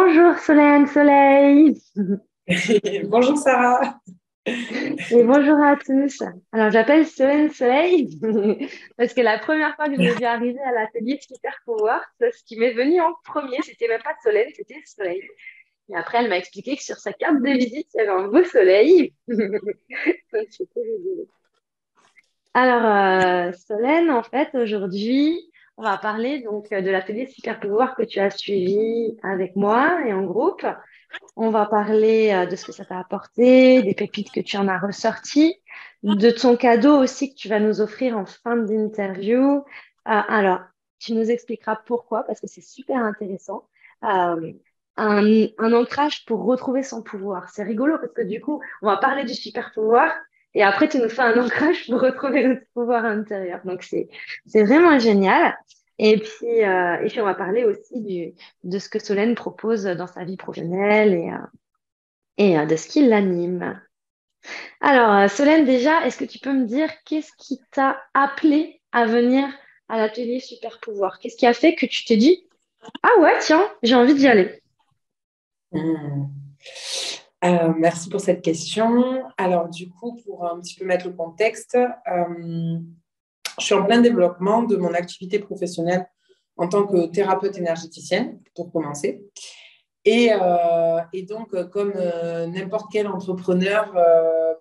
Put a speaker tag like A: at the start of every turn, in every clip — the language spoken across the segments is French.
A: Bonjour Solène Soleil
B: Bonjour Sarah.
A: et bonjour à tous. Alors j'appelle Solène Soleil parce que la première fois que je l'ai vu arriver à l'atelier Super Pouvoir, ce qui m'est venu en premier, c'était même pas Solène, c'était Soleil. Et après elle m'a expliqué que sur sa carte de visite, il y avait un beau soleil. Donc, c'était rigolo. Alors Solène, en fait aujourd'hui, on va parler donc de l'atelier Super Pouvoir que tu as suivi avec moi et en groupe. On va parler de ce que ça t'a apporté, des pépites que tu en as ressorties, de ton cadeau aussi que tu vas nous offrir en fin d'interview. Alors, tu nous expliqueras pourquoi, parce que c'est super intéressant. Euh, un ancrage pour retrouver son pouvoir. C'est rigolo parce que du coup, on va parler du super pouvoir et après, tu nous fais un ancrage pour retrouver notre pouvoir intérieur. Donc, c'est vraiment génial. Et puis, on va parler aussi de ce que Solène propose dans sa vie professionnelle et de ce qui l'anime. Alors, Solène, déjà, est-ce que tu peux me dire qu'est-ce qui t'a appelé à venir à l'atelier Super Pouvoir? Qu'est-ce qui a fait que tu t'es dit, ah ouais, tiens, j'ai envie d'y aller?
B: Hmm. Merci pour cette question. Alors, du coup, pour un petit peu mettre le contexte, je suis en plein développement de mon activité professionnelle en tant que thérapeute énergéticienne, pour commencer. Et donc, comme n'importe quel entrepreneur,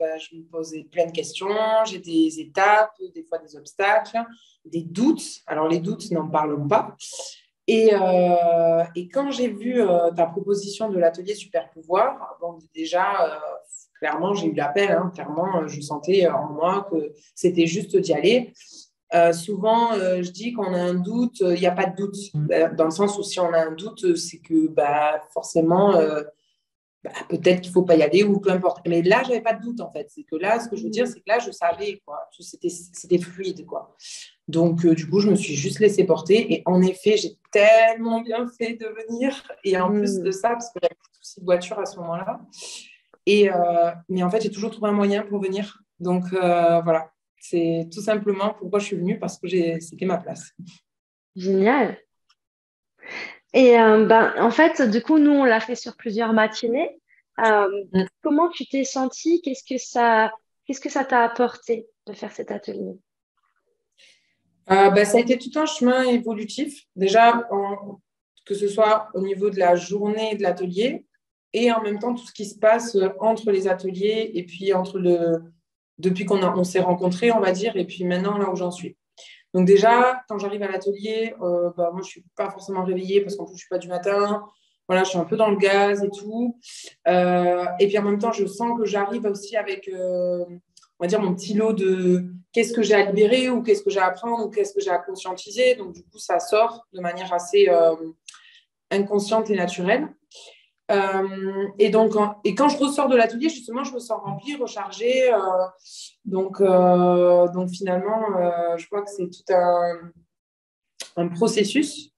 B: je me posais plein de questions. J'ai des étapes, des fois des obstacles, des doutes. Alors, les doutes, n'en parlons pas. Et quand j'ai vu ta proposition de l'atelier Super Pouvoir, bon, déjà, clairement, j'ai eu l'appel. Hein, clairement, je sentais en moi que c'était juste d'y aller. Souvent, je dis qu'on a un doute, il n'y a pas de doute. Dans le sens où si on a un doute, c'est que forcément, peut-être qu'il ne faut pas y aller ou peu importe. Mais là, je n'avais pas de doute en fait. C'est que là, ce que je veux dire,
A: Hmm.
B: c'est que là, je savais, quoi. C'était fluide, quoi. Donc, du coup, je me suis juste laissée porter. Et en effet, j'ai tellement bien fait de venir. Et en plus de
A: Hmm.
B: ça, parce que j'avais pas de souci de voiture à ce moment-là. Mais en fait, j'ai toujours trouvé un moyen pour venir. Donc, voilà. C'est tout simplement pourquoi je suis venue, parce que c'était ma place.
A: Génial. Et en fait, du coup, nous, on l'a fait sur plusieurs matinées. Euh,
B: Mm.
A: Comment tu t'es sentie? Qu'est-ce que ça t'a apporté de faire cet atelier?
B: Ça a été tout un chemin évolutif. Déjà, que ce soit au niveau de la journée et de l'atelier, et en même temps tout ce qui se passe entre les ateliers et puis depuis on s'est rencontrés, on va dire, et puis maintenant là où j'en suis. Donc déjà, quand j'arrive à l'atelier, moi je suis pas forcément réveillée parce qu'en plus je suis pas du matin. Voilà, je suis un peu dans le gaz et tout. Et puis en même temps, je sens que j'arrive aussi avec, on va dire, mon petit lot de qu'est-ce que j'ai à libérer ou qu'est-ce que j'ai à apprendre ou qu'est-ce que j'ai à conscientiser. Donc du coup, ça sort de manière assez inconsciente et naturelle. Et quand je ressors de l'atelier, justement, je me sens remplie, rechargée. Donc finalement, je vois que c'est tout un processus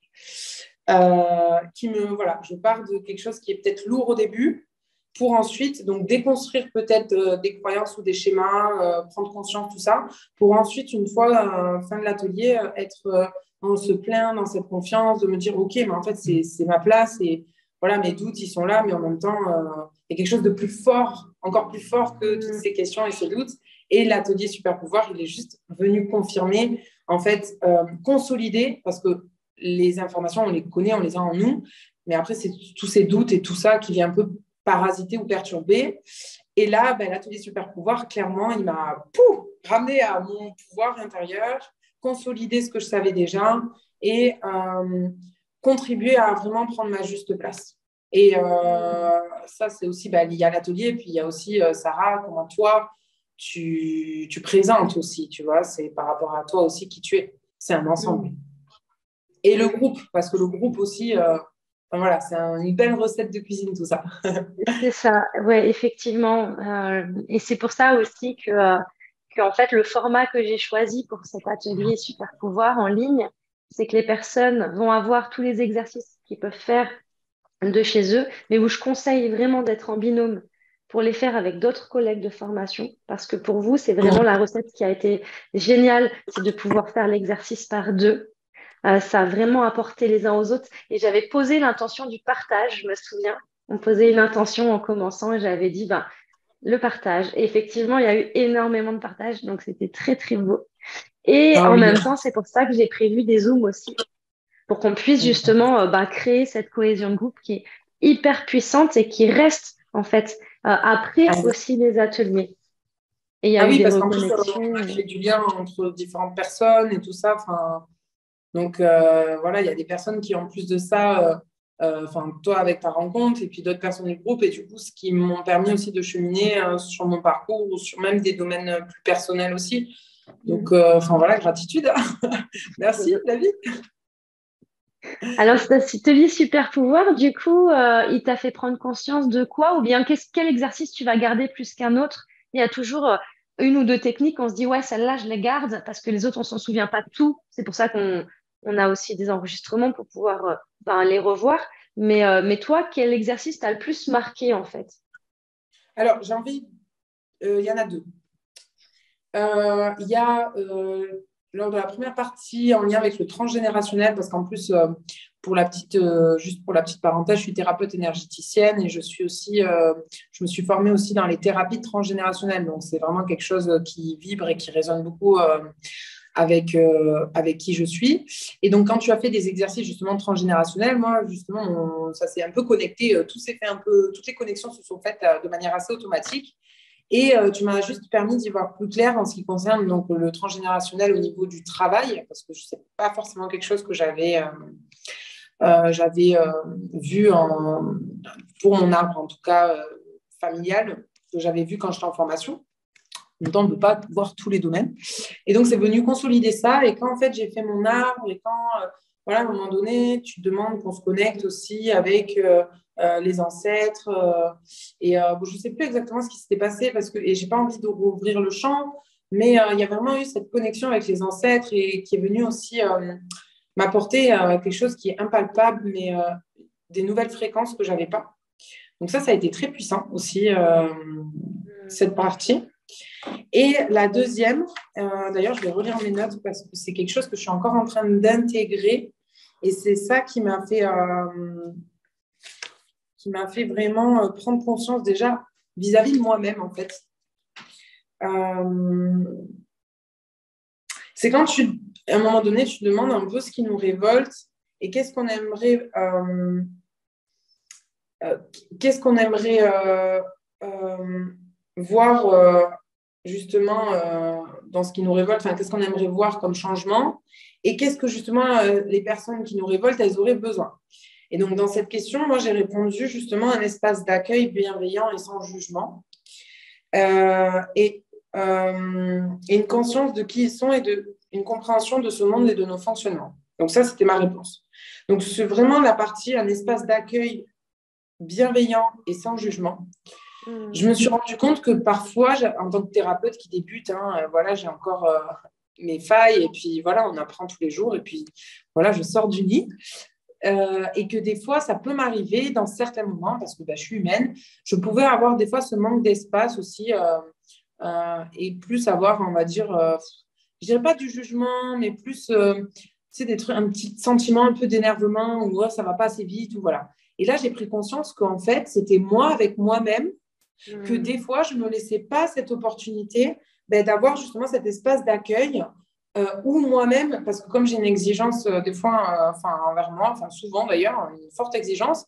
B: voilà, je pars de quelque chose qui est peut-être lourd au début pour ensuite donc déconstruire peut-être des croyances ou des schémas, prendre conscience de tout ça, pour ensuite, une fois fin de l'atelier, être dans ce plein, dans cette confiance, de me dire, OK, mais en fait, c'est ma place et voilà, mes doutes, ils sont là, mais en même temps, il y a quelque chose de plus fort, encore plus fort que toutes
A: Hmm.
B: ces questions et ces doutes. Et l'atelier Super Pouvoir, il est juste venu confirmer, en fait, consolider, parce que les informations, on les connaît, on les a en nous, mais après, c'est tous ces doutes et tout ça qui vient un peu parasiter ou perturber. Et là, l'atelier Super Pouvoir, clairement, il m'a ramené à mon pouvoir intérieur, consolider ce que je savais déjà et contribuer à vraiment prendre ma juste place. Et ça, c'est aussi lié à l'atelier. Puis il y a aussi, Sarah, comment toi, tu présentes aussi, tu vois, c'est par rapport à toi aussi qui tu es. C'est un ensemble.
A: Hmm.
B: Et le groupe, parce que le groupe aussi, voilà, c'est une belle recette de cuisine, tout ça.
A: C'est ça, ouais, effectivement. Et c'est pour ça aussi que, en fait, le format que j'ai choisi pour cet atelier Super Pouvoir en ligne, c'est que les personnes vont avoir tous les exercices qu'ils peuvent faire de chez eux, mais où je conseille vraiment d'être en binôme pour les faire avec d'autres collègues de formation, parce que pour vous, c'est vraiment la recette qui a été géniale, c'est de pouvoir faire l'exercice par deux. Ça a vraiment apporté les uns aux autres. Et j'avais posé l'intention du partage, je me souviens. On posait une intention en commençant et j'avais dit, ben, le partage. Et effectivement, il y a eu énormément de partage, donc c'était très, très beau. Et
B: Ah
A: en
B: oui.
A: même temps, c'est pour ça que j'ai prévu des Zooms aussi, pour qu'on puisse justement bah, créer cette cohésion de groupe qui est hyper puissante et qui reste, en fait, après
B: Ah oui.
A: aussi les ateliers. Et il y a
B: Ah
A: eu
B: oui,
A: des
B: parce qu'en plus, on a
A: reconnexions.
B: créé du lien entre différentes personnes et tout ça. Enfin, donc, voilà, il y a des personnes qui, en plus de ça, enfin, toi avec ta rencontre et puis d'autres personnes du groupe, et du coup, ce qui m'ont permis aussi de cheminer sur mon parcours ou sur même des domaines plus personnels aussi. Donc, enfin, voilà, gratitude. Merci, David.
A: Alors, cet atelier super pouvoir, du coup, il t'a fait prendre conscience de quoi? Ou bien quel exercice tu vas garder plus qu'un autre? Il y a toujours une ou deux techniques, on se dit, ouais, celle-là, je les garde parce que les autres, on s'en souvient pas de tout. C'est pour ça qu'on a aussi des enregistrements pour pouvoir ben, les revoir. Mais toi, quel exercice t'a le plus marqué, en fait?
B: Alors, j'ai envie, il y en a deux. Il y a, lors de la première partie, en lien avec le transgénérationnel, parce qu'en plus, juste pour la petite parenthèse, je suis thérapeute énergéticienne et je suis aussi, je me suis formée aussi dans les thérapies transgénérationnelles. Donc, c'est vraiment quelque chose qui vibre et qui résonne beaucoup avec qui je suis. Et donc, quand tu as fait des exercices justement transgénérationnels, moi, justement, ça s'est un peu connecté, tout s'est fait un peu, toutes les connexions se sont faites de manière assez automatique. Et tu m'as juste permis d'y voir plus clair en ce qui concerne donc, le transgénérationnel au niveau du travail, parce que ce n'est pas forcément quelque chose que j'avais vu pour mon arbre, en tout cas familial, que j'avais vu quand j'étais en formation. En même temps, on ne peut pas voir tous les domaines. Et donc, c'est venu consolider ça. Et quand, en fait, j'ai fait mon arbre et quand, voilà, à un moment donné, tu demandes qu'on se connecte aussi avec les ancêtres. Bon, je ne sais plus exactement ce qui s'était passé parce que, et je n'ai pas envie de rouvrir le champ, mais il y a vraiment eu cette connexion avec les ancêtres et qui est venue aussi m'apporter quelque chose qui est impalpable, mais des nouvelles fréquences que je n'avais pas. Donc ça a été très puissant aussi, cette partie. Et la deuxième, d'ailleurs, je vais relire mes notes parce que c'est quelque chose que je suis encore en train d'intégrer. Et c'est ça qui m'a fait vraiment prendre conscience déjà vis-à-vis de moi-même, en fait. C'est quand à un moment donné, tu te demandes un peu ce qui nous révolte et qu'est-ce qu'on aimerait voir justement dans ce qui nous révolte, enfin, qu'est-ce qu'on aimerait voir comme changement et qu'est-ce que justement les personnes qui nous révoltent, elles auraient besoin. Et donc, dans cette question, moi, j'ai répondu justement un espace d'accueil bienveillant et sans jugement et une conscience de qui ils sont et une compréhension de ce monde et de nos fonctionnements. Donc, ça, c'était ma réponse. Donc, c'est vraiment la partie, un espace d'accueil bienveillant et sans jugement. Je me suis rendu compte que parfois, en tant que thérapeute qui débute, voilà, j'ai encore mes failles et puis voilà, on apprend tous les jours et puis voilà, je sors du lit. Et que des fois, ça peut m'arriver dans certains moments, parce que je suis humaine, je pouvais avoir des fois ce manque d'espace aussi et plus avoir, on va dire, je dirais pas du jugement, mais plus, des trucs, un petit sentiment un peu d'énervement ou ça va pas assez vite ou voilà. Et là, j'ai pris conscience qu'en fait, c'était moi avec moi-même que des fois, je ne me laissais pas cette opportunité d'avoir justement cet espace d'accueil où moi-même, parce que comme j'ai une exigence des fois envers moi, enfin souvent d'ailleurs, une forte exigence,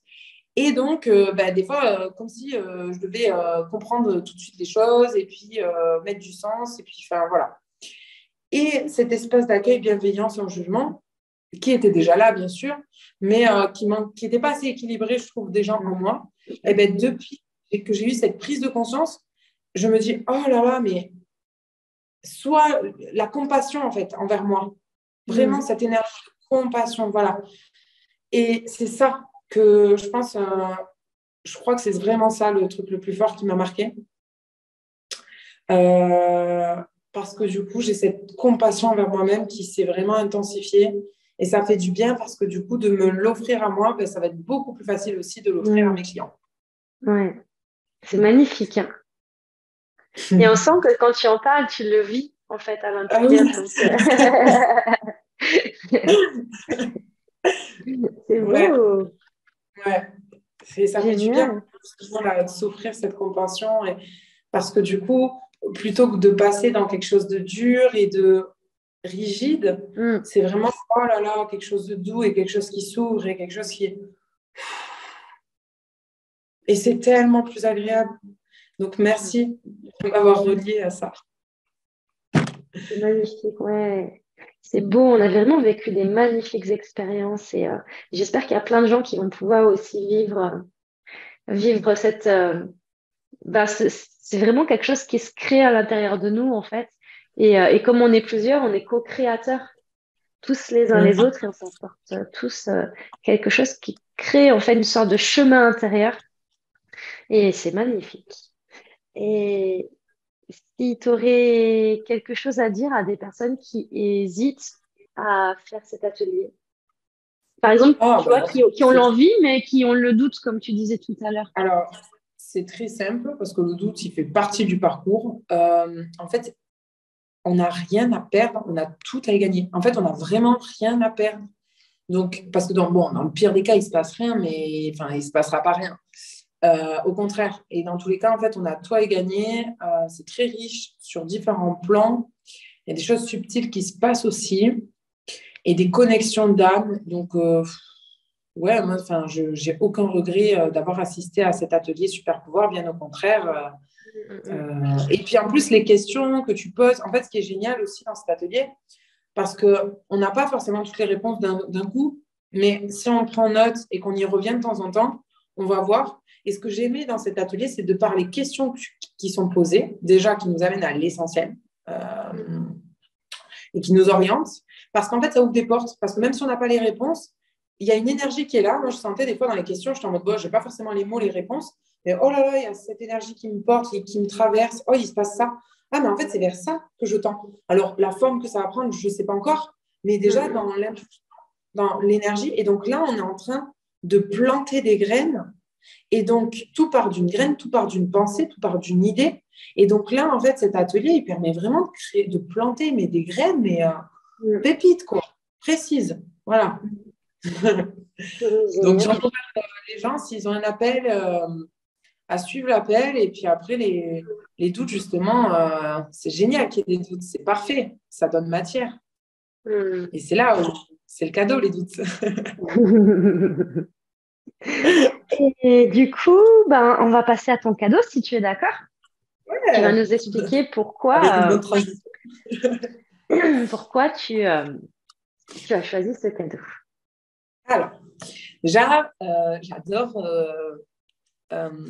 B: et donc des fois, comme si je devais comprendre tout de suite les choses et puis mettre du sens, et puis enfin voilà. Et cet espace d'accueil bienveillant sans jugement, qui était déjà là, bien sûr, mais qui n'était pas assez équilibré, je trouve, déjà en moi, et depuis que j'ai eu cette prise de conscience, je me dis, oh là là, mais soit la compassion, en fait, envers moi. Vraiment, cette énergie de compassion, voilà. Et c'est ça que je pense, je crois que c'est vraiment ça le truc le plus fort qui m'a marqué. Parce que du coup, j'ai cette compassion envers moi-même qui s'est vraiment intensifiée. Et ça fait du bien parce que du coup, de me l'offrir à moi, ça va être beaucoup plus facile aussi de l'offrir à mes clients.
A: Ouais, c'est magnifique, hein. Et on sent que quand tu en parles, tu le vis en fait à
B: Ah oui.
A: l'intérieur. Donc, C'est
B: Ouais,
A: beau.
B: ouais. Ça fait du bien
A: Génial.
B: justement, là, de s'offrir cette compassion. Parce que du coup, plutôt que de passer dans quelque chose de dur et de rigide,
A: Mm.
B: c'est vraiment, oh là là, quelque chose de doux et quelque chose qui s'ouvre et quelque chose qui... Et c'est tellement plus agréable. Donc, merci de m'avoir relié à ça.
A: C'est magnifique, ouais. C'est beau, on a vraiment vécu des magnifiques expériences et j'espère qu'il y a plein de gens qui vont pouvoir aussi vivre cette... c'est vraiment quelque chose qui se crée à l'intérieur de nous, en fait. Et comme on est plusieurs, on est co-créateurs, tous les uns les autres, et on s'apporte tous quelque chose qui crée, en fait, une sorte de chemin intérieur. Et c'est magnifique. Et si tu aurais quelque chose à dire à des personnes qui hésitent à faire cet atelier, par exemple,
B: Oh,
A: tu vois,
B: bah,
A: qui ont l'envie, mais qui ont le doute, comme tu disais tout à l'heure.
B: alors, c'est très simple parce que le doute, il fait partie du parcours. En fait, on n'a rien à perdre, on a tout à y gagner. En fait, on n'a vraiment rien à perdre. Donc, parce que dans le pire des cas, il ne se passe rien, mais enfin, il ne se passera pas rien. Au contraire. Et dans tous les cas, en fait, on a tout à y gagner. C'est très riche sur différents plans. Il y a des choses subtiles qui se passent aussi et des connexions d'âme. Donc, ouais, moi, enfin, je n'ai aucun regret d'avoir assisté à cet atelier Super Pouvoir, bien au contraire. Et puis, en plus, les questions que tu poses, en fait, ce qui est génial aussi dans cet atelier, parce qu'on n'a pas forcément toutes les réponses d'un coup, mais si on prend note et qu'on y revient de temps en temps, on va voir. Et ce que j'ai aimé dans cet atelier, c'est de par les questions qui sont posées, déjà qui nous amènent à l'essentiel et qui nous orientent, parce qu'en fait, ça ouvre des portes. Parce que même si on n'a pas les réponses, il y a une énergie qui est là. Moi, je sentais des fois dans les questions, j'étais en mode, bon, je n'ai pas forcément les mots, les réponses, mais oh là là, il y a cette énergie qui me porte, qui me traverse. Oh, il se passe ça. Ah, mais en fait, c'est vers ça que je tends. Alors, la forme que ça va prendre, je ne sais pas encore, mais déjà dans l'énergie. Et donc là, on est en train de planter des graines. Et donc, tout part d'une graine, tout part d'une pensée, tout part d'une idée. Et donc là, en fait, cet atelier, il permet vraiment de créer, de planter mais des graines, mais pépites, quoi, précises. Voilà. Donc,
A: Génial.
B: j'encourage les gens, s'ils ont un appel, à suivre l'appel. Et puis après, les doutes, justement, c'est génial qu'il y ait des doutes. C'est parfait. Ça donne matière.
A: Hmm.
B: Et c'est là où c'est le cadeau, les doutes.
A: Et du coup, ben, on va passer à ton cadeau si tu es d'accord. Tu vas
B: Ouais.
A: nous expliquer
B: Avec une
A: pourquoi,
B: bonne transition.
A: pourquoi tu as choisi ce cadeau.
B: Alors, déjà, j'adore. Euh,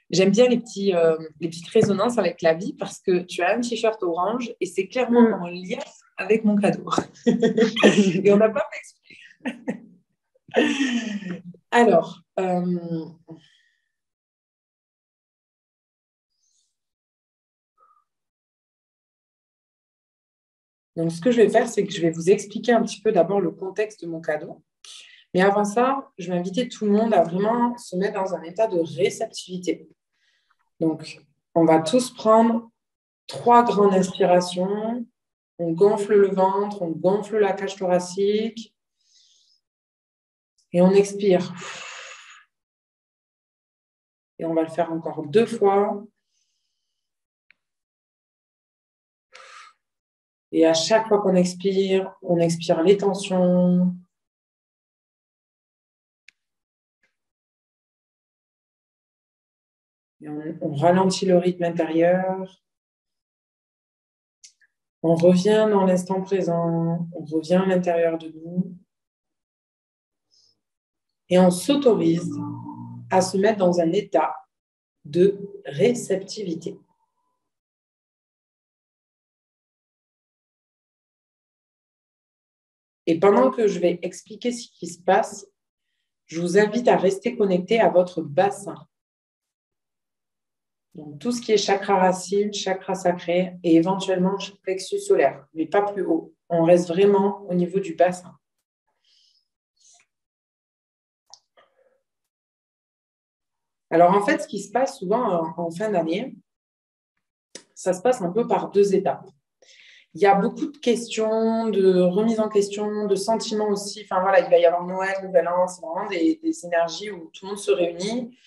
B: J'aime bien les petites résonances avec la vie parce que tu as un t-shirt orange et c'est clairement
A: Hmm.
B: en lien avec mon cadeau. Et on n'a pas fait exprès. Alors, donc ce que je vais faire, c'est que je vais vous expliquer un petit peu d'abord le contexte de mon cadeau. Mais avant ça, je vais inviter tout le monde à vraiment se mettre dans un état de réceptivité. Donc, on va tous prendre 3 grandes inspirations. On gonfle le ventre, on gonfle la cage thoracique et on expire. Et on va le faire encore 2 fois. Et à chaque fois qu'on expire, on expire les tensions. Et on ralentit le rythme intérieur. On revient dans l'instant présent. On revient à l'intérieur de nous. Et on s'autorise à se mettre dans un état de réceptivité. Et pendant que je vais expliquer ce qui se passe, je vous invite à rester connecté à votre bassin. Donc, tout ce qui est chakra racine, chakra sacré et éventuellement plexus solaire, mais pas plus haut. On reste vraiment au niveau du bassin. Alors, en fait, ce qui se passe souvent en fin d'année, ça se passe un peu par 2 étapes. il y a beaucoup de questions, de remise en question, de sentiments aussi. Enfin voilà, il va y avoir Noël, Nouvel An, c'est vraiment des énergies où tout le monde se réunit.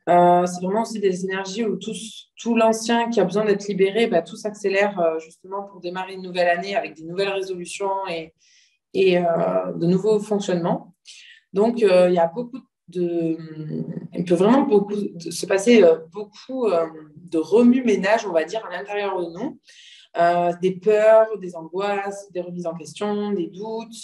B: C'est vraiment aussi des énergies où tout l'ancien qui a besoin d'être libéré, bah, tout s'accélère justement pour démarrer une nouvelle année avec des nouvelles résolutions et de nouveaux fonctionnements. Donc, il y a il peut vraiment se passer beaucoup de remue-ménage, on va dire, à l'intérieur de nous. Des peurs, des angoisses, des remises en question, des doutes.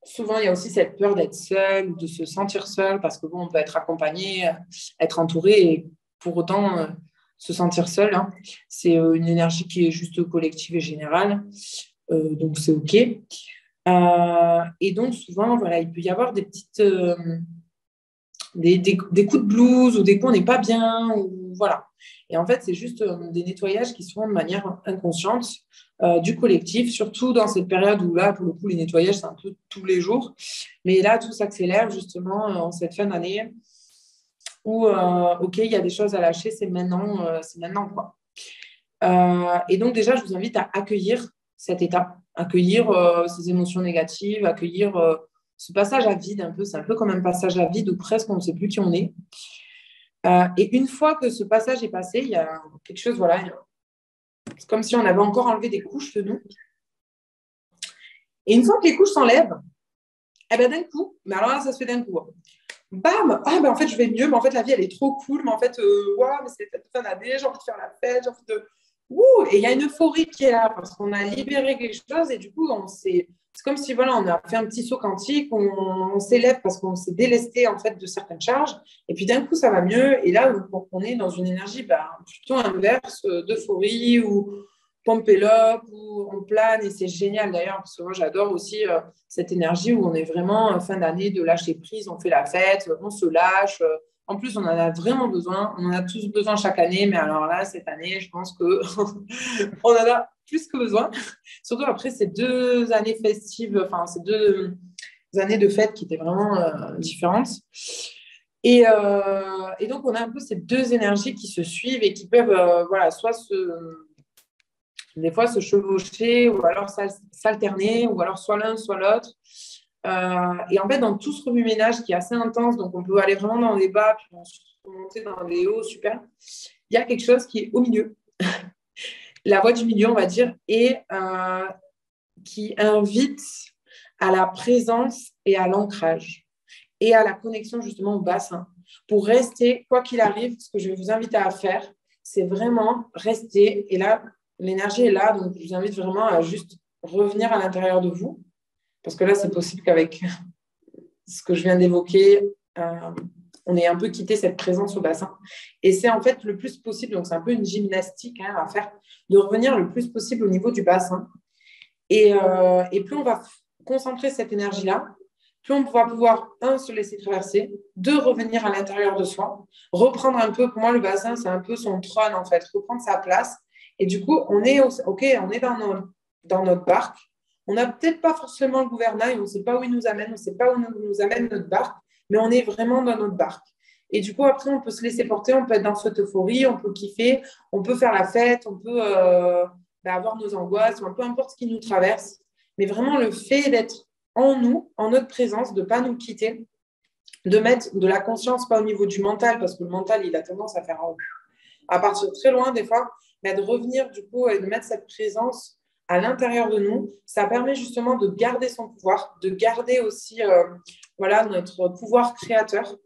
B: Souvent, il y a aussi cette peur d'être seul, de se sentir seul, parce que bon, on peut être accompagné, être entouré, et pour autant se sentir seul. Hein. C'est une énergie qui est juste collective et générale, donc c'est OK. Et donc, souvent, voilà, il peut y avoir des petites... des coups de blues ou des coups on n'est pas bien, ou, voilà. Et en fait, c'est juste des nettoyages qui se font de manière inconsciente du collectif, surtout dans cette période où là, pour le coup, les nettoyages, c'est un peu tous les jours. Mais là, tout s'accélère justement en cette fin d'année où, OK, il y a des choses à lâcher, c'est maintenant, quoi. Et donc, déjà, je vous invite à accueillir cet état, accueillir ces émotions négatives, accueillir ce passage à vide un peu. C'est un peu comme un passage à vide où presque on ne sait plus qui on est. Et une fois que ce passage est passé, il y a quelque chose, voilà, c'est comme si on avait encore enlevé des couches de nous. Et une fois que les couches s'enlèvent, eh ben d'un coup, mais alors là, ça se fait d'un coup. Bam! Ah, ben en fait, je vais mieux, mais en fait, la vie, elle est trop cool, mais en fait, wow, mais c'est fin d'année, j'ai envie de faire la fête, j'ai envie de... Ouh! Et il y a une euphorie qui est là, parce qu'on a libéré quelque chose, et du coup, c'est comme si, voilà, on a fait un petit saut quantique, on s'élève parce qu'on s'est délesté, en fait, de certaines charges, et puis d'un coup, ça va mieux, et là, on est dans une énergie plutôt inverse, d'euphorie, ou pump it up, où on plane, et c'est génial d'ailleurs, parce que moi j'adore aussi cette énergie où on est vraiment fin d'année de lâcher prise, on fait la fête, on se lâche. En plus, on en a vraiment besoin, on en a tous besoin chaque année, mais alors là, cette année, je pense que on en a plus que besoin. Surtout après ces 2 années festives, enfin ces 2 années de fête qui étaient vraiment différentes. Et donc, on a un peu ces 2 énergies qui se suivent et qui peuvent, voilà, soit des fois se chevaucher ou alors s'alterner ou alors soit l'un, soit l'autre. Et en fait, dans tout ce remue-ménage qui est assez intense, donc on peut aller vraiment dans les bas, puis ensuite monter dans les hauts, super. Il y a quelque chose qui est au milieu, la voie du milieu, on va dire, et qui invite à la présence et à l'ancrage et à la connexion justement au bassin. Pour rester, quoi qu'il arrive, ce que je vais vous inviter à faire, c'est vraiment rester. Et là, l'énergie est là, donc je vous invite vraiment à juste revenir à l'intérieur de vous. Parce que là, c'est possible qu'avec ce que je viens d'évoquer, on ait un peu quitté cette présence au bassin. Et c'est en fait le plus possible, donc c'est un peu une gymnastique à faire, de revenir le plus possible au niveau du bassin. Et plus on va concentrer cette énergie-là, plus on va pouvoir, se laisser traverser, 2, revenir à l'intérieur de soi, reprendre un peu, pour moi, le bassin, c'est un peu son trône, en fait, reprendre sa place. Et du coup, on est dans notre barque. On n'a peut-être pas forcément le gouvernail, on ne sait pas où il nous amène, on ne sait pas où nous amène notre barque, mais on est vraiment dans notre barque. Et du coup, après, on peut se laisser porter, on peut être dans cette euphorie, on peut kiffer, on peut faire la fête, on peut avoir nos angoisses, peu importe ce qui nous traverse. Mais vraiment, le fait d'être en nous, en notre présence, de ne pas nous quitter, de mettre de la conscience, pas au niveau du mental, parce que le mental, il a tendance à partir très loin des fois, mais de revenir du coup et de mettre cette présence à l'intérieur de nous, ça permet justement de garder son pouvoir, de garder aussi notre pouvoir créateur,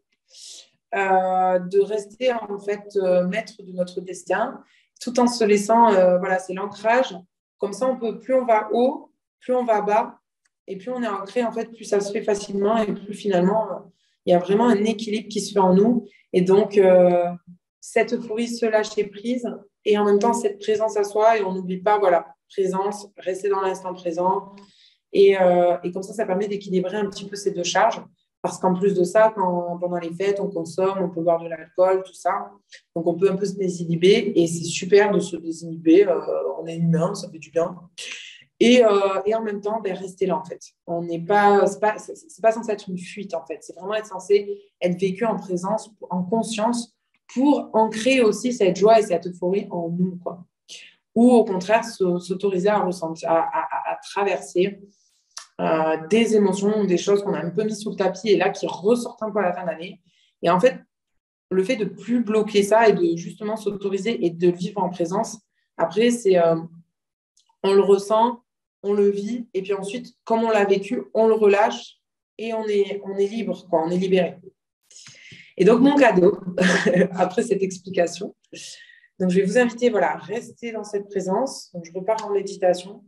B: de rester en fait maître de notre destin, tout en se laissant, c'est l'ancrage. Comme ça, plus on va haut, plus on va bas, et plus on est ancré, en fait, plus ça se fait facilement, et plus finalement, il y a vraiment un équilibre qui se fait en nous. Et donc, cette euphorie, se lâcher prise, et en même temps, cette présence à soi, et on n'oublie pas, présence, rester dans l'instant présent. Et comme ça permet d'équilibrer un petit peu ces 2 charges. Parce qu'en plus de ça, pendant les fêtes, on consomme, on peut boire de l'alcool, tout ça. Donc, on peut un peu se désinhiber. Et c'est super de se désinhiber. On est humain, ça fait du bien. Et en même temps, rester là, en fait. On n'est pas, c'est pas censé être une fuite, en fait. C'est vraiment censé être vécu en présence, en conscience, pour ancrer aussi cette joie et cette euphorie en nous, quoi. ou au contraire s'autoriser à ressentir, à traverser des émotions, des choses qu'on a un peu mis sous le tapis et là qui ressortent un peu à la fin d'année. Et en fait, le fait de plus bloquer ça et de justement s'autoriser et de le vivre en présence, après, c'est on le ressent, on le vit, et puis ensuite, comme on l'a vécu, on le relâche et on est libre, quoi, on est libéré. Et donc, mon cadeau, après cette explication, donc je vais vous inviter voilà, à rester dans cette présence. Donc, je repars en méditation.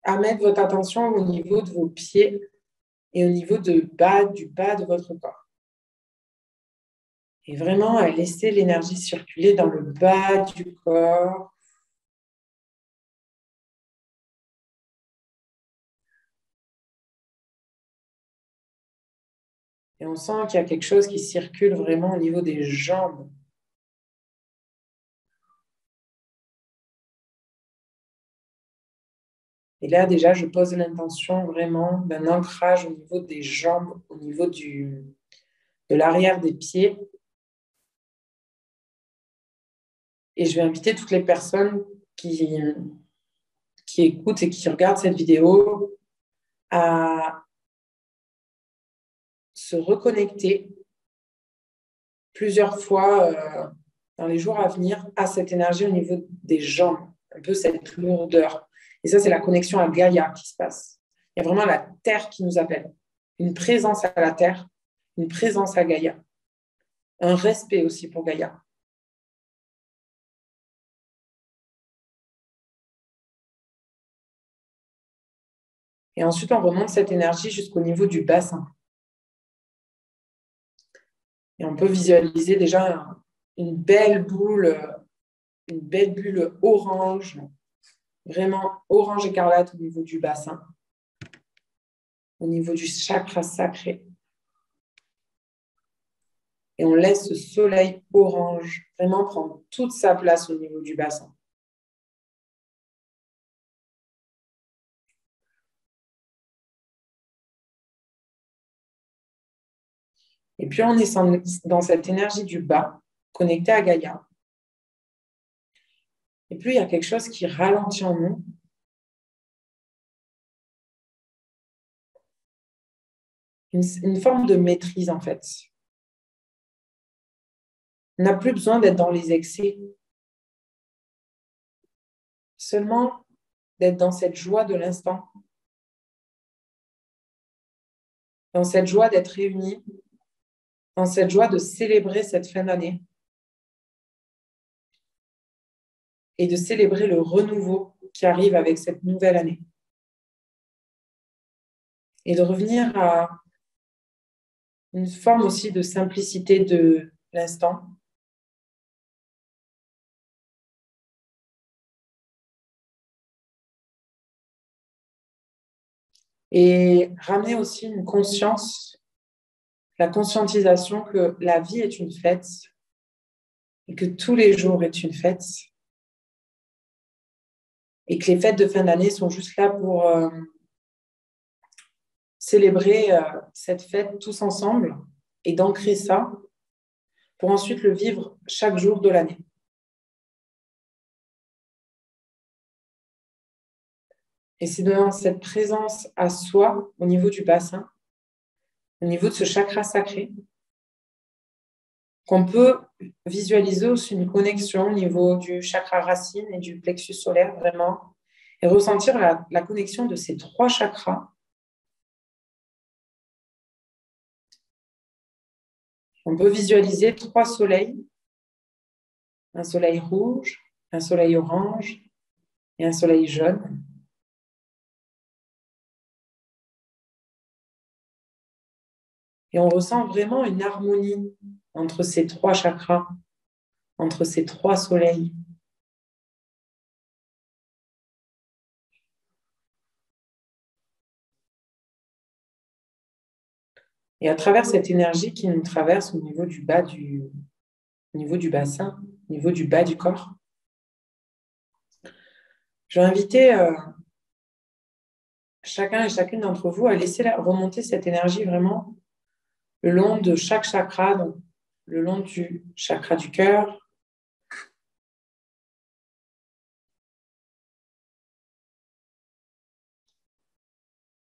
B: À mettre votre attention au niveau de vos pieds et au niveau du bas de votre corps. Et vraiment à laisser l'énergie circuler dans le bas du corps. Et on sent qu'il y a quelque chose qui circule vraiment au niveau des jambes. Et là, déjà, je pose l'intention vraiment d'un ancrage au niveau des jambes, au niveau de l'arrière des pieds. Et je vais inviter toutes les personnes qui écoutent et qui regardent cette vidéo à se reconnecter plusieurs fois dans les jours à venir à cette énergie au niveau des jambes, un peu cette lourdeur. Et ça, c'est la connexion à Gaïa qui se passe. Il y a vraiment la terre qui nous appelle, une présence à la terre, une présence à Gaïa, un respect aussi pour Gaïa. Et ensuite, on remonte cette énergie jusqu'au niveau du bassin. Et on peut visualiser déjà une belle bulle orange, vraiment orange écarlate au niveau du bassin, au niveau du chakra sacré. Et on laisse ce soleil orange vraiment prendre toute sa place au niveau du bassin. Et puis, on est dans cette énergie du bas, connectée à Gaïa. Et puis, il y a quelque chose qui ralentit en nous. Une forme de maîtrise, en fait. On n'a plus besoin d'être dans les excès. Seulement d'être dans cette joie de l'instant. Dans cette joie d'être réunis. Dans cette joie de célébrer cette fin d'année. Et de célébrer le renouveau qui arrive avec cette nouvelle année. Et de revenir à une forme aussi de simplicité de l'instant. Et ramener aussi une conscience, la conscientisation que la vie est une fête et que tous les jours est une fête et que les fêtes de fin d'année sont juste là pour célébrer cette fête tous ensemble et d'ancrer ça pour ensuite le vivre chaque jour de l'année. Et c'est dans cette présence à soi, au niveau du bassin, au niveau de ce chakra sacré, qu'on peut visualiser aussi une connexion au niveau du chakra racine et du plexus solaire, vraiment, et ressentir la connexion de ces trois chakras. On peut visualiser trois soleils, un soleil rouge, un soleil orange et un soleil jaune. Et on ressent vraiment une harmonie entre ces trois chakras, entre ces trois soleils. Et à travers cette énergie qui nous traverse au niveau du bas au niveau du bassin, au niveau du bas du corps, je vais inviter chacun et chacune d'entre vous à laisser remonter cette énergie vraiment le long de chaque chakra, donc le long du chakra du cœur.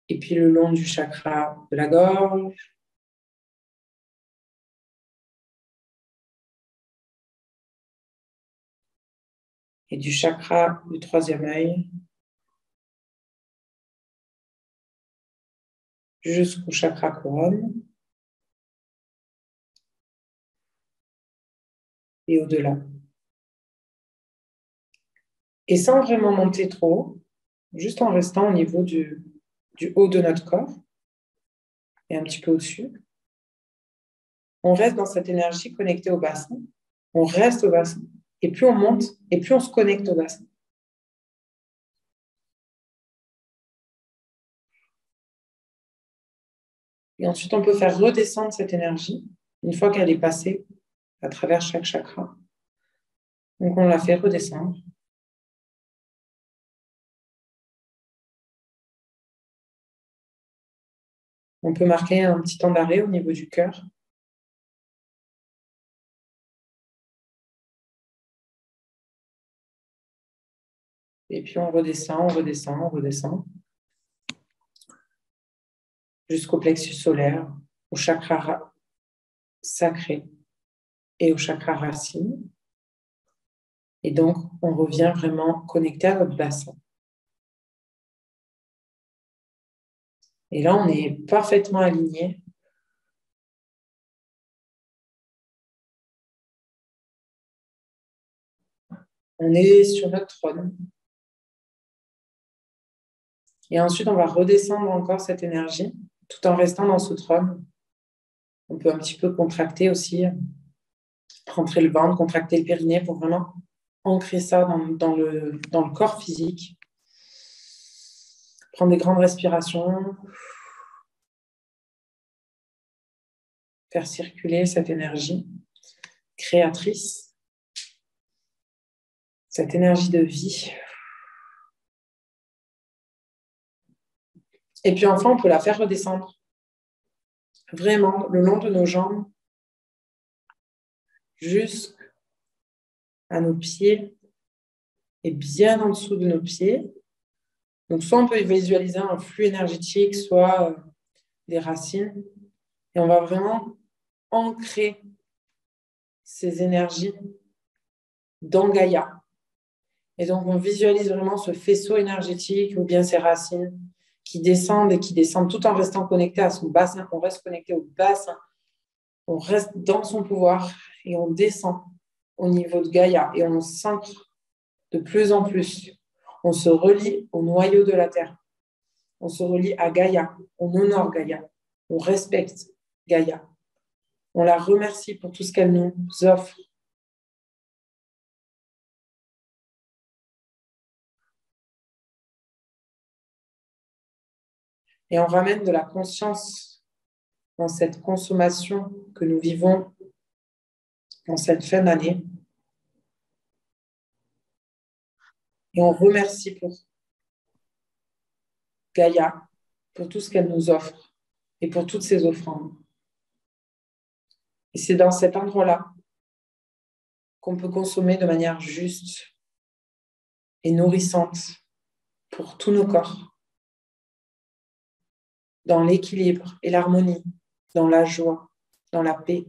B: Et puis le long du chakra de la gorge. Et du chakra du troisième œil. Jusqu'au chakra couronne. Et au-delà. Et sans vraiment monter trop haut, juste en restant au niveau du haut de notre corps et un petit peu au-dessus. On reste dans cette énergie connectée au bassin. On reste au bassin. Et plus on monte, et plus on se connecte au bassin. Et ensuite, on peut faire redescendre cette énergie une fois qu'elle est passée à travers chaque chakra. Donc, on la fait redescendre. On peut marquer un petit temps d'arrêt au niveau du cœur. Et puis, on redescend, on redescend, on redescend. Jusqu'au plexus solaire, au chakra sacré et au chakra racine. Et donc, on revient vraiment connecté à notre bassin. Et là, on est parfaitement aligné. On est sur notre trône. Et ensuite, on va redescendre encore cette énergie tout en restant dans ce trône. On peut un petit peu contracter aussi, rentrer le ventre, contracter le périnée pour vraiment ancrer ça dans le corps physique. Prendre des grandes respirations. Faire circuler cette énergie créatrice, cette énergie de vie. Et puis enfin, on peut la faire redescendre vraiment le long de nos jambes jusqu'à nos pieds et bien en dessous de nos pieds. Donc, soit on peut visualiser un flux énergétique, soit des racines. Et on va vraiment ancrer ces énergies dans Gaïa. Et donc, on visualise vraiment ce faisceau énergétique ou bien ces racines qui descendent et qui descendent tout en restant connecté à son bassin. On reste connecté au bassin. On reste dans son pouvoir et on descend au niveau de Gaïa et on s'ancre de plus en plus. On se relie au noyau de la Terre. On se relie à Gaïa. On honore Gaïa. On respecte Gaïa. On la remercie pour tout ce qu'elle nous offre. Et on ramène de la conscience dans cette consommation que nous vivons dans cette fin d'année. Et on remercie pour Gaïa, pour tout ce qu'elle nous offre et pour toutes ses offrandes. Et c'est dans cet endroit-là qu'on peut consommer de manière juste et nourrissante pour tous nos corps, dans l'équilibre et l'harmonie, dans la joie, dans la paix.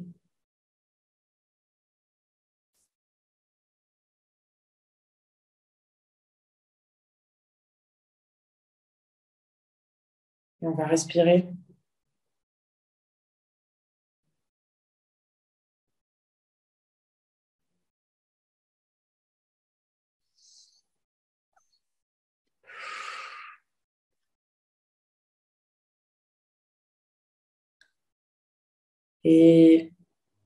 B: Et on va respirer. Et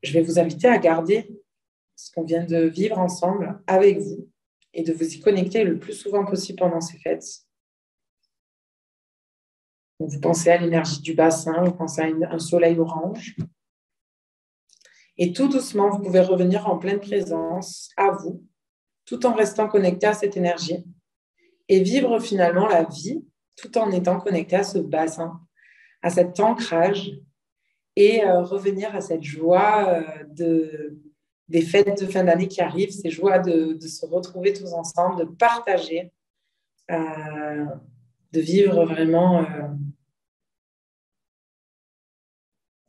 B: je vais vous inviter à garder ce qu'on vient de vivre ensemble avec vous et de vous y connecter le plus souvent possible pendant ces fêtes. Donc, vous pensez à l'énergie du bassin, vous pensez à un soleil orange. Et tout doucement, vous pouvez revenir en pleine présence à vous, tout en restant connecté à cette énergie et vivre finalement la vie tout en étant connecté à ce bassin, à cet ancrage et revenir à cette joie des fêtes de fin d'année qui arrivent, ces joies de se retrouver tous ensemble, de partager, de vivre vraiment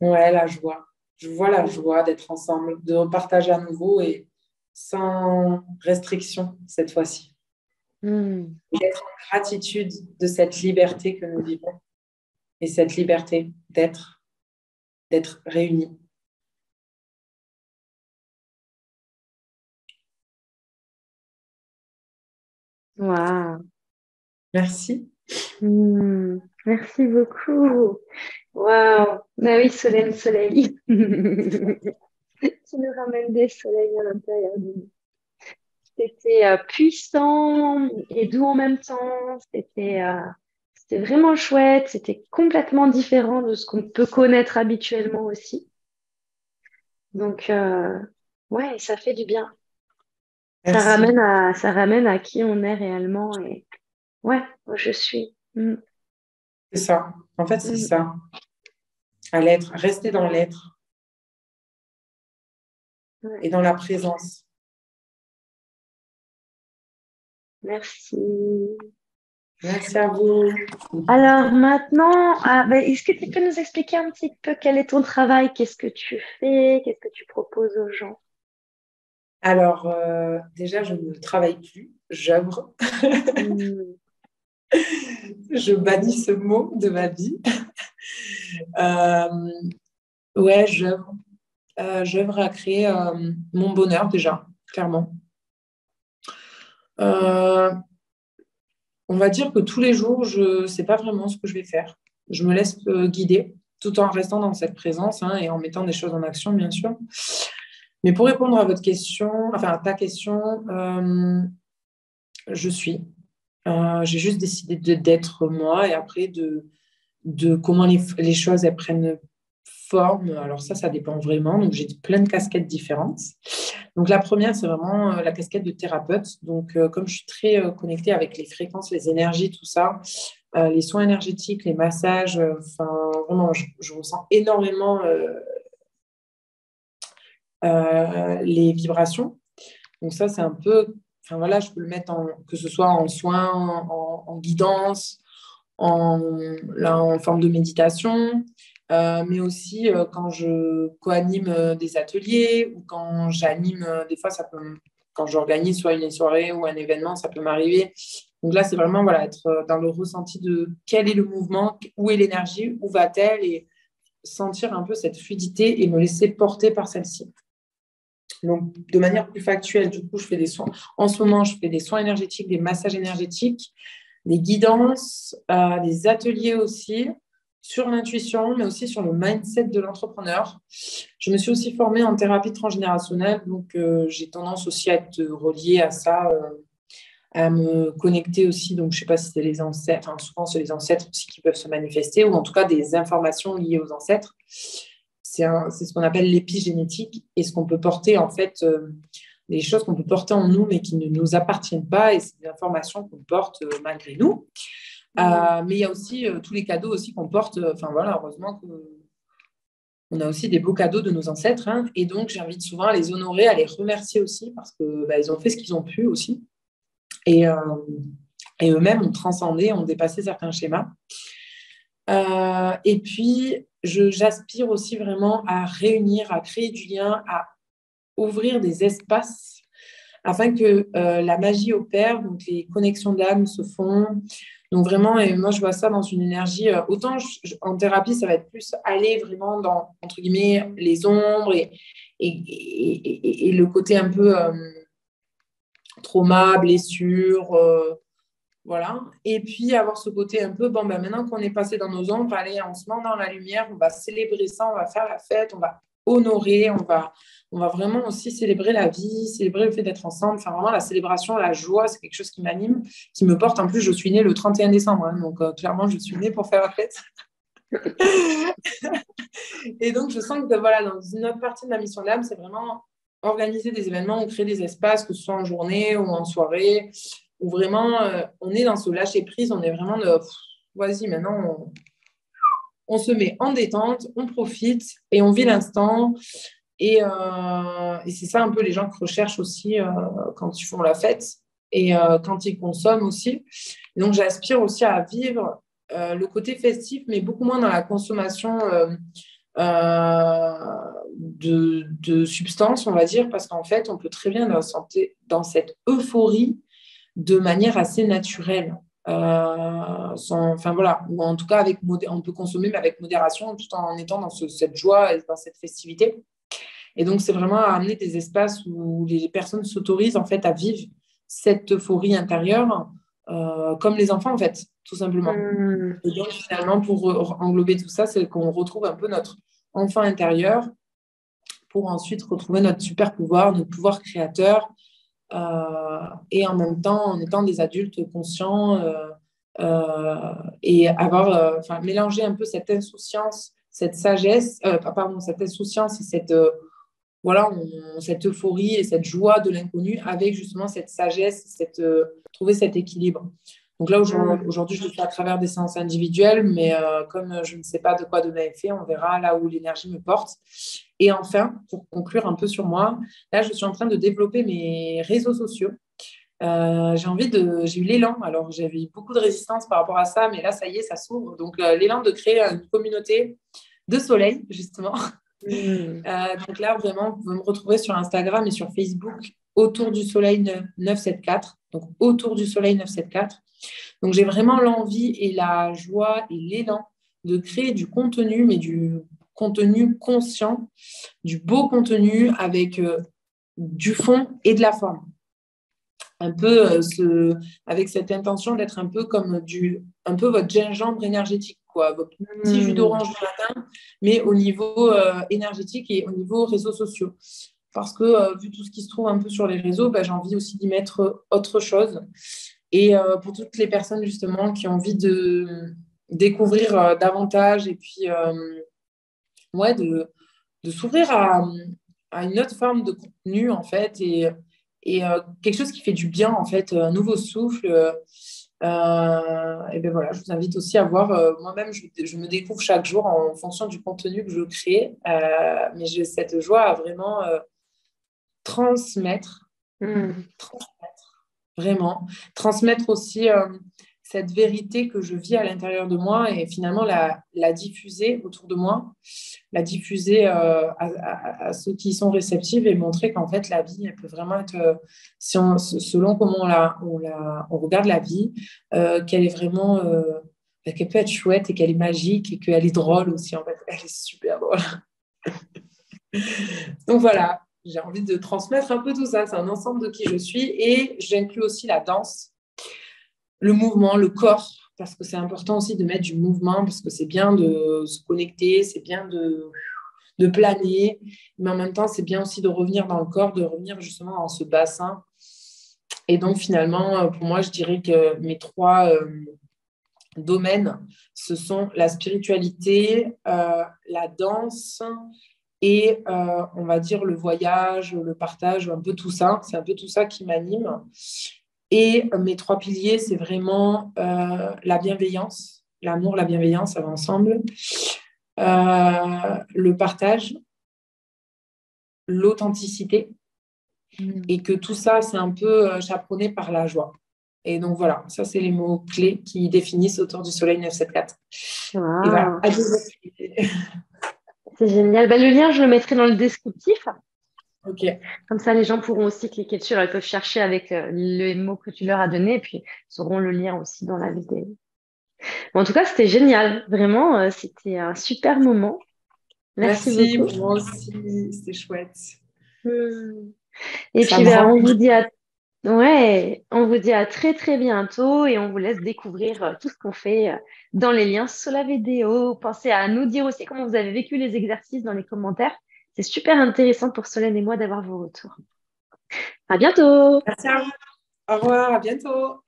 B: la joie. Je vois la joie d'être ensemble, de repartager à nouveau et sans restriction cette fois-ci. D'être en gratitude de cette liberté que nous vivons et cette liberté d'être réunis.
A: Waouh.
B: Merci.
A: Merci beaucoup. Waouh. Bah oui, soleil, soleil. Tu nous ramènes des soleils à l'intérieur de nous. C'était puissant et doux en même temps. C'était vraiment chouette. C'était complètement différent de ce qu'on peut connaître habituellement aussi. Donc, ouais, ça fait du bien.
B: Merci.
A: Ça ramène à qui on est réellement et ouais, où je suis.
B: C'est ça. En fait, c'est
A: Mm.
B: ça. À l'être, rester dans l'être
A: Ouais.
B: et dans la présence.
A: Merci.
B: Merci à vous.
A: Alors maintenant, est-ce que tu peux nous expliquer un petit peu quel est ton travail? Qu'est-ce que tu fais? Qu'est-ce que tu proposes aux gens?
B: Alors, déjà, je ne travaille plus, j'œuvre.
A: Mm.
B: Je bannis ce mot de ma vie. Ouais, j'œuvre. J'œuvre à créer mon bonheur déjà, clairement. On va dire que tous les jours, je ne sais pas vraiment ce que je vais faire. Je me laisse guider tout en restant dans cette présence et en mettant des choses en action, bien sûr. Mais pour répondre à votre question, enfin à ta question, je suis. J'ai juste décidé d'être moi et après de comment les choses elles prennent forme. Alors ça dépend vraiment. Donc j'ai plein de casquettes différentes. Donc la première, c'est vraiment la casquette de thérapeute. Donc comme je suis très connectée avec les fréquences, les énergies, tout ça, les soins énergétiques, les massages, enfin vraiment, je ressens énormément les vibrations. Donc ça, c'est un peu, enfin voilà, je peux le mettre que ce soit en soins, en guidance, en forme de méditation, mais aussi quand je co-anime des ateliers ou quand j'anime, des fois, quand j'organise soit une soirée ou un événement, ça peut m'arriver. Donc là, c'est vraiment voilà, être dans le ressenti de quel est le mouvement, où est l'énergie, où va-t-elle, et sentir un peu cette fluidité et me laisser porter par celle-ci. Donc, de manière plus factuelle, du coup, je fais des soins. En ce moment, je fais des soins énergétiques, des massages énergétiques, des guidances, des ateliers aussi sur l'intuition, mais aussi sur le mindset de l'entrepreneur. Je me suis aussi formée en thérapie transgénérationnelle, donc j'ai tendance aussi à être reliée à ça, à me connecter aussi. Donc, je ne sais pas si c'est les ancêtres, enfin, souvent c'est les ancêtres aussi qui peuvent se manifester, ou en tout cas des informations liées aux ancêtres. C'est ce qu'on appelle l'épigénétique et ce qu'on peut porter en fait, des choses qu'on peut porter en nous mais qui ne nous appartiennent pas et c'est des informations qu'on porte malgré nous. Mais il y a aussi tous les cadeaux aussi qu'on porte. Enfin voilà, heureusement qu'on a aussi des beaux cadeaux de nos ancêtres et donc j'invite souvent à les honorer, à les remercier aussi parce que ils ont fait ce qu'ils ont pu aussi et eux-mêmes ont transcendé, ont dépassé certains schémas. Et puis, j'aspire aussi vraiment à réunir, à créer du lien, à ouvrir des espaces afin que la magie opère, donc les connexions d'âme se font. Donc vraiment, et moi je vois ça dans une énergie, autant en thérapie, ça va être plus aller vraiment dans, entre guillemets, les ombres et le côté un peu trauma, blessure, voilà. Et puis avoir ce côté un peu, bon, ben maintenant qu'on est passé dans nos ombres, allez, on se met dans la lumière, on va célébrer ça, on va faire la fête, on va honorer, on va vraiment aussi célébrer la vie, célébrer le fait d'être ensemble. Enfin, vraiment, la célébration, la joie, c'est quelque chose qui m'anime, qui me porte. En plus, je suis née le 31 décembre, donc clairement, je suis née pour faire la fête. Et donc, je sens que voilà, dans une autre partie de ma mission d'âme, c'est vraiment organiser des événements ou créer des espaces, que ce soit en journée ou en soirée, où vraiment on est dans ce lâcher prise, on est vraiment de vas-y, maintenant on se met en détente, on profite et on vit l'instant. Et c'est ça un peu les gens qui recherchent aussi quand ils font la fête et quand ils consomment aussi. Donc, j'aspire aussi à vivre le côté festif, mais beaucoup moins dans la consommation de substances, on va dire, parce qu'en fait, on peut très bien dans cette euphorie de manière assez naturelle. Enfin voilà, ou en tout cas on peut consommer mais avec modération tout en étant dans cette joie et dans cette festivité. Et donc c'est vraiment à amener des espaces où les personnes s'autorisent en fait à vivre cette euphorie intérieure comme les enfants en fait, tout simplement. Et donc finalement pour englober tout ça, c'est qu'on retrouve un peu notre enfant intérieur pour ensuite retrouver notre super pouvoir, notre pouvoir créateur et en même temps en étant des adultes conscients et enfin, mélanger un peu cette insouciance, cette sagesse, pardon, cette insouciance et voilà, cette euphorie et cette joie de l'inconnu avec justement cette sagesse, trouver cet équilibre. Donc là, aujourd'hui, je le fais à travers des séances individuelles, mais comme je ne sais pas de quoi demain est fait, on verra là où l'énergie me porte. Et enfin, pour conclure un peu sur moi, là, je suis en train de développer mes réseaux sociaux. J'ai eu l'élan, alors j'avais eu beaucoup de résistance par rapport à ça, mais là, ça y est, ça s'ouvre. Donc, l'élan de créer une communauté de soleil, justement. Donc là, vraiment, vous pouvez me retrouver sur Instagram et sur Facebook autour du soleil 974. Donc, autour du soleil 974. Donc, j'ai vraiment l'envie et la joie et l'élan de créer du contenu, mais du contenu conscient, du beau contenu avec du fond et de la forme. Un peu avec cette intention d'être un peu comme un peu votre gingembre énergétique, quoi, votre petit jus d'orange du matin, mais au niveau énergétique et au niveau réseaux sociaux. Parce que vu tout ce qui se trouve un peu sur les réseaux, bah, j'ai envie aussi d'y mettre autre chose. Et pour toutes les personnes justement qui ont envie de découvrir davantage et puis ouais, de s'ouvrir à une autre forme de contenu en fait et quelque chose qui fait du bien en fait, un nouveau souffle. Et ben voilà, je vous invite aussi à voir. Moi-même, je me découvre chaque jour en fonction du contenu que je crée, mais j'ai cette joie à vraiment transmettre, vraiment, transmettre aussi cette vérité que je vis à l'intérieur de moi et finalement la diffuser autour de moi, la diffuser à ceux qui sont réceptifs et montrer qu'en fait la vie elle peut vraiment être, selon comment on regarde la vie, qu'elle est vraiment, qu'elle peut être chouette et qu'elle est magique et qu'elle est drôle aussi en fait, elle est super drôle. Donc voilà, j'ai envie de transmettre un peu tout ça, c'est un ensemble de qui je suis et j'inclus aussi la danse, le mouvement, le corps, parce que c'est important aussi de mettre du mouvement, parce que c'est bien de se connecter, c'est bien de planer, mais en même temps, c'est bien aussi de revenir dans le corps, de revenir justement dans ce bassin. Et donc, finalement, pour moi, je dirais que mes trois domaines, ce sont la spiritualité, la danse et on va dire le voyage, le partage, un peu tout ça. C'est un peu tout ça qui m'anime. Et mes trois piliers, c'est vraiment la bienveillance, l'amour, la bienveillance, ça va ensemble, le partage, l'authenticité, et que tout ça, c'est un peu chaperonné par la joie. Et donc voilà, ça, c'est les mots-clés qui définissent autour du soleil 974.
A: Wow.
B: Et voilà.
A: C'est génial. Ben, le lien, je le mettrai dans le descriptif.
B: Ok.
A: Comme ça, les gens pourront aussi cliquer dessus. Alors, ils peuvent chercher avec les mots que tu leur as donnés et puis ils auront le lien aussi dans la vidéo. Bon, en tout cas, c'était génial. Vraiment, c'était un super moment. Merci
B: Merci,
A: beaucoup.
B: moi aussi, c'était chouette.
A: Et
B: Ça
A: puis,
B: me
A: ben,
B: rend.
A: on vous dit à très, très bientôt et on vous laisse découvrir tout ce qu'on fait dans les liens sous la vidéo. Pensez à nous dire aussi comment vous avez vécu les exercices dans les commentaires. C'est super intéressant pour Solène et moi d'avoir vos retours. À bientôt!
B: Merci à vous. Au revoir, à bientôt.